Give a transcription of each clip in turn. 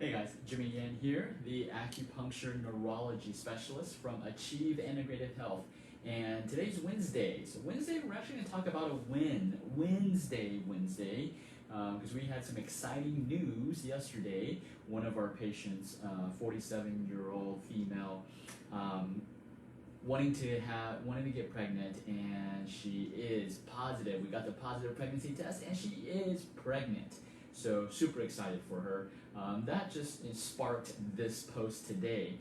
Hey guys, Jimmy Yan here, the acupuncture neurology specialist from Achieve Integrative Health. And today's Wednesday. So Wednesday, we're actually going to talk about a Wednesday, because we had some exciting news yesterday. One of our patients, 47-year-old female, wanting to get pregnant, and she is positive. We got the positive pregnancy test, and she is pregnant. So super excited for her. That just sparked this post today.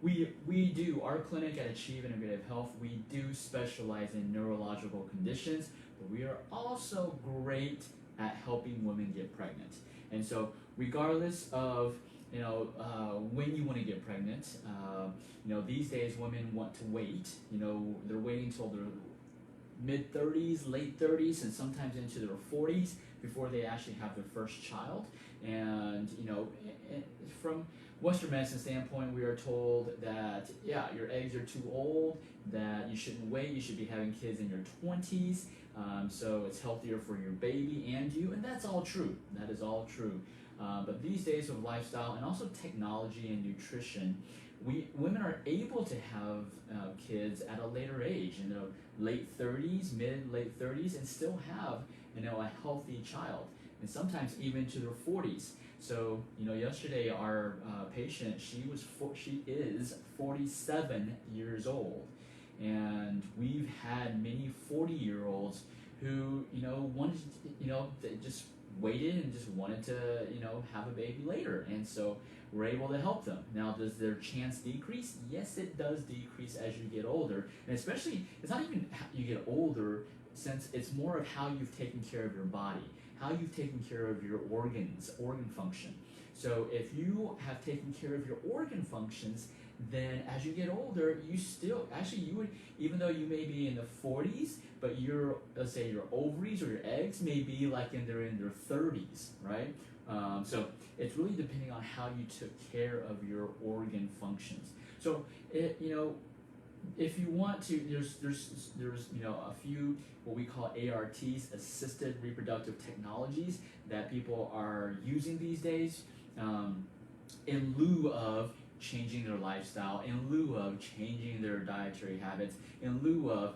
We do, our clinic at Achieve Integrative Health, we do specialize in neurological conditions, but we are also great at helping women get pregnant. And so regardless of when you want to get pregnant, these days women want to wait. They're waiting until their mid-30s, late 30s, and sometimes into their 40s before they actually have their first child. And from Western medicine standpoint, we are told that your eggs are too old, that you shouldn't wait, you should be having kids in your 20s, so it's healthier for your baby and you, and that's all true. That is all true. But these days with lifestyle and also technology and nutrition, women are able to have kids at a later age, in their late 30s, late 30s, and still have a healthy child, and sometimes even to their 40s. So yesterday our patient, she is 47 years old, and we've had many 40-year-olds who wanted they just waited and just wanted to have a baby later, and so we're able to help them. Now, does their chance decrease? Yes, it does decrease as you get older, and especially it's not even how you get older, since it's more of how you've taken care of your body, how you've taken care of your organ function. So if you have taken care of your organ functions, then as you get older, you would, even though you may be in the 40s, but let's say your ovaries or your eggs may be like in their 30s, right? So it's really depending on how you took care of your organ functions. So if you want to, there's a few what we call ARTs, assisted reproductive technologies, that people are using these days, in lieu of changing their lifestyle, in lieu of changing their dietary habits, in lieu of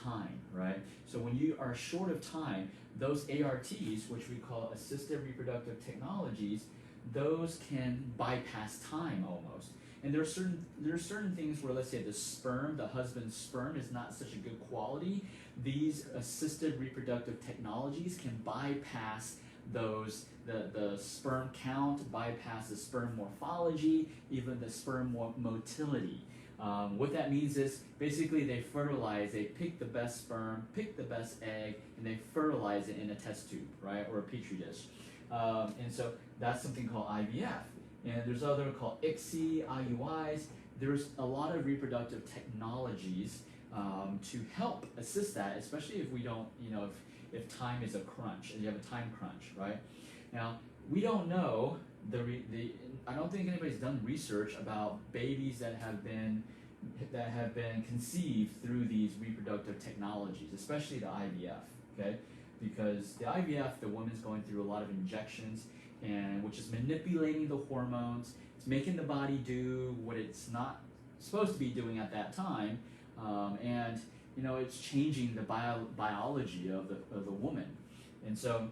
time, right? So when you are short of time, those ARTs, which we call assisted reproductive technologies, those can bypass time almost. And there are certain things where, let's say the husband's sperm is not such a good quality. These assisted reproductive technologies can bypass those, the sperm count, bypass the sperm morphology, even the sperm motility. What that means is basically they fertilize, they pick the best sperm, pick the best egg, and they fertilize it in a test tube, right, or a petri dish. And so that's something called IVF. And there's other called ICSI, IUIs. There's a lot of reproductive technologies to help assist that, especially if we don't, if time is a crunch, and you have a time crunch, right? Now, we don't know I don't think anybody's done research about babies that have been conceived through these reproductive technologies, especially the IVF, okay? Because the IVF, the woman's going through a lot of injections, and which is manipulating the hormones. It's making the body do what it's not supposed to be doing at that time, and it's changing the biology of the woman. And so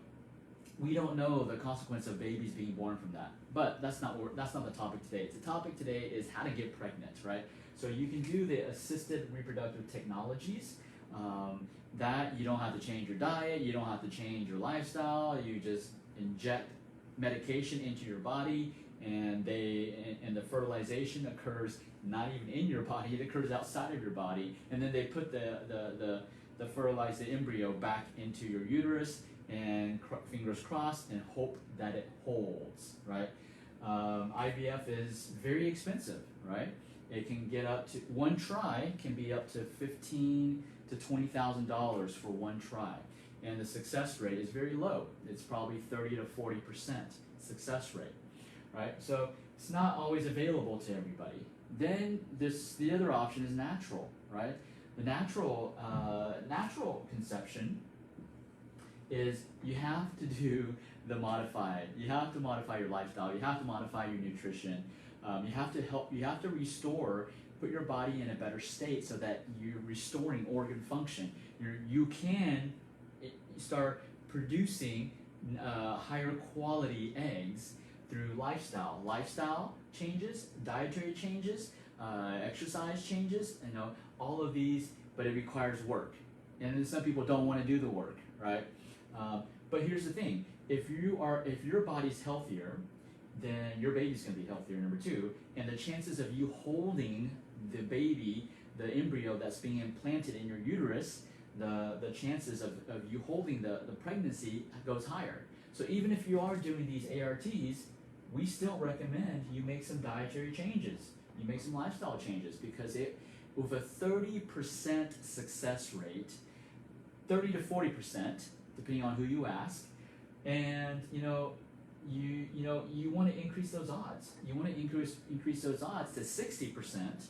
we don't know the consequence of babies being born from that. But that's not the topic today. The topic today is how to get pregnant, right? So you can do the assisted reproductive technologies. That you don't have to change your diet, you don't have to change your lifestyle. You just inject medication into your body, and the fertilization occurs not even in your body, it occurs outside of your body, and then they put the fertilized embryo back into your uterus, and fingers crossed and hope that it holds, right? IVF is very expensive, right? It can get up to, one try can be up to $15,000 to $20,000 for one try. And the success rate is very low. It's probably 30 to 40% success rate, right? So it's not always available to everybody. Then the other option is natural, right? The natural conception is you have to do the modified. You have to modify your lifestyle. You have to modify your nutrition. You have to help. You have to restore, put your body in a better state so that you're restoring organ function. You can start producing higher quality eggs through lifestyle changes, dietary changes, exercise changes. All of these, but it requires work, and then some people don't want to do the work, right? But here's the thing: if your body's healthier, then your baby's going to be healthier. Number two, and the chances of you holding the baby, the embryo that's being implanted in your uterus, the chances of you holding the pregnancy goes higher. So even if you are doing these ARTs, we still recommend you make some dietary changes, you make some lifestyle changes, because with a 30% success rate, 30 to 40%, depending on who you ask, and you want to increase those odds. You want to increase those odds to 60%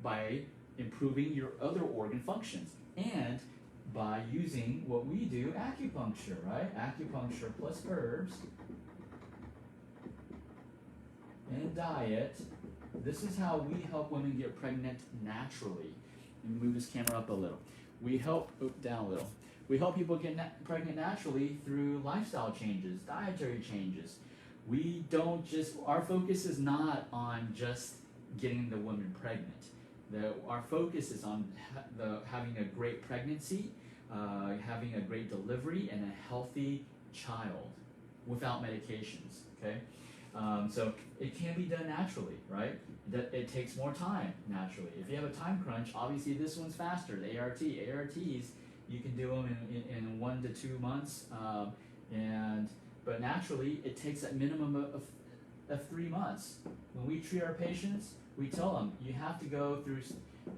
by improving your other organ functions, and by using what we do, acupuncture, right? Acupuncture plus herbs and diet. This is how we help women get pregnant naturally. Let me move this camera up a little. We help, down a little. We help people get pregnant naturally through lifestyle changes, dietary changes. We don't just, our focus is not on just getting the woman pregnant. Our focus is on having a great pregnancy, having a great delivery, and a healthy child without medications, okay? So it can be done naturally, right? It takes more time naturally. If you have a time crunch, obviously this one's faster, the ARTs, you can do them in 1 to 2 months, but naturally it takes a minimum of 3 months. When we treat our patients, we tell them you have to go through,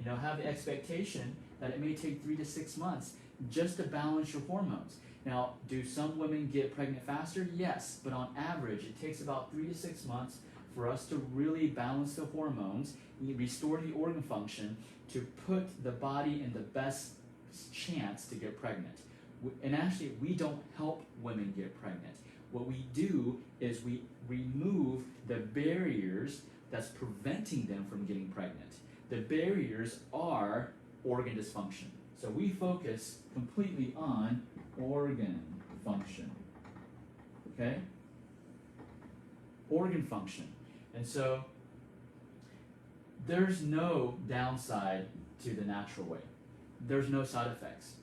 have the expectation that it may take 3 to 6 months just to balance your hormones. Now, do some women get pregnant faster? Yes, but on average, it takes about 3 to 6 months for us to really balance the hormones, restore the organ function, to put the body in the best chance to get pregnant. And actually, we don't help women get pregnant. What we do is we remove the barriers that's preventing them from getting pregnant. The barriers are organ dysfunction. So we focus completely on organ function, okay? Organ function. And so there's no downside to the natural way. There's no side effects.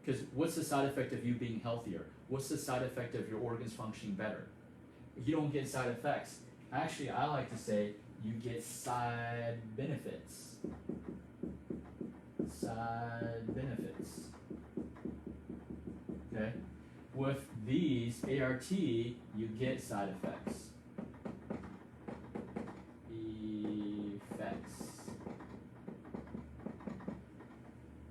Because what's the side effect of you being healthier? What's the side effect of your organs functioning better? You don't get side effects. Actually, I like to say you get side benefits. Side benefits. Okay? With these ART, you get side effects.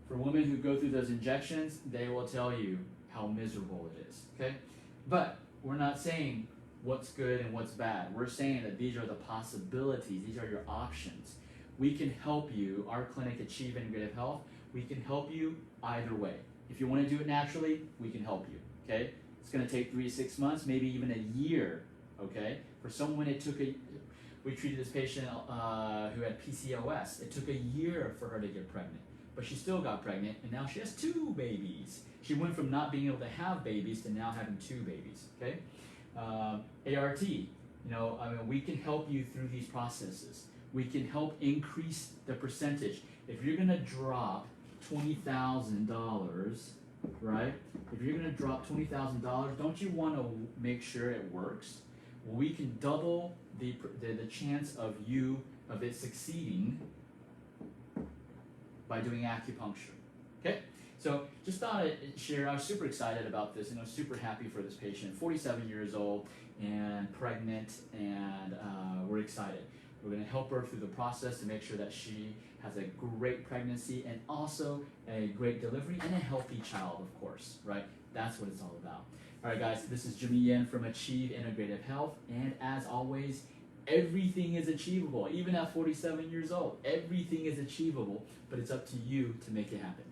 For women who go through those injections, they will tell you how miserable it is. Okay? But we're not saying what's good and what's bad. We're saying that these are the possibilities, these are your options. We can help you, our clinic, achieve integrative health. We can help you either way. If you want to do it naturally, we can help you, okay? It's going to take 3 to 6 months, maybe even a year, okay? For someone, we treated this patient who had PCOS. It took a year for her to get pregnant, but she still got pregnant, and now she has 2 babies. She went from not being able to have babies to now having 2 babies, okay? ART, we can help you through these processes. We can help increase the percentage. If you're going to drop $20,000, right? If you're going to drop $20,000, don't you want to make sure it works? Well, we can double the chance of it succeeding by doing acupuncture. Okay? So just thought I'd share. I was super excited about this, and I was super happy for this patient, 47 years old and pregnant, and we're excited. We're going to help her through the process to make sure that she has a great pregnancy and also a great delivery and a healthy child, of course, right? That's what it's all about. All right, guys, this is Jimmy Yen from Achieve Integrative Health, and as always, everything is achievable. Even at 47 years old, everything is achievable, but it's up to you to make it happen.